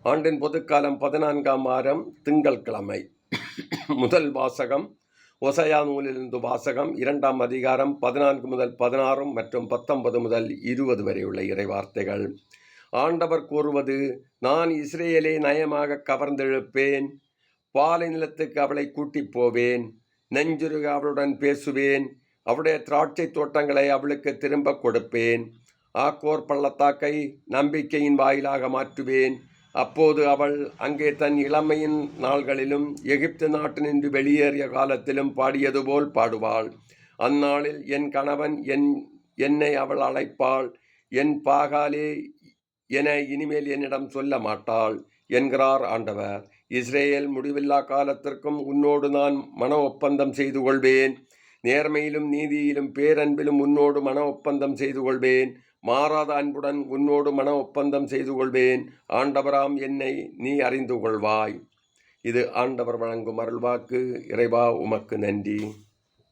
ஆண்டின் பொதுக்காலம் 14ஆம் வாரம் திங்கட்கிழமை. முதல் வாசகம் ஓசையா நூலிலிருந்து வாசகம் 2ஆம் அதிகாரம் 14 முதல் 16 மற்றும் 19 முதல் 20 வரை உள்ள இறைவார்த்தைகள். ஆண்டவர் கூறுவது: நான் இஸ்ரேலை நயமாக கவர்ந்தெழுப்பேன், பாலை நிலத்துக்கு அவளை கூட்டிப் போவேன், நெஞ்சுருக அவளுடன் பேசுவேன், அவளுடைய திராட்சை தோட்டங்களை அவளுக்கு திரும்ப கொடுப்பேன், ஆக்கோர் பள்ளத்தாக்கை நம்பிக்கையின் வாயிலாக மாற்றுவேன். அப்போது அவள் அங்கே தன் இளமையின் நாள்களிலும் எகிப்து நாட்டினின்று வெளியேறிய காலத்திலும் பாடியது போல் பாடுவாள். அந்நாளில் என் கணவன் என்னை அவள் அழைப்பாள், என் பாகாலே என இனிமேல் என்னிடம் சொல்ல மாட்டாள் என்கிறார் ஆண்டவர். இஸ்ரேல், முடிவில்லா காலத்திற்கும் உன்னோடு நான் மன ஒப்பந்தம் செய்து கொள்வேன். நேர்மையிலும் நீதியிலும் பேரன்பிலும் உன்னோடு மன ஒப்பந்தம் செய்து கொள்வேன். மாறாத அன்புடன் உன்னோடு மன ஒப்பந்தம் செய்து கொள்வேன். ஆண்டவராம் என்னை நீ அறிந்து கொள்வாய். இது ஆண்டவர் வழங்கும் அருள்வாக்கு. இறைவா, உமக்கு நன்றி.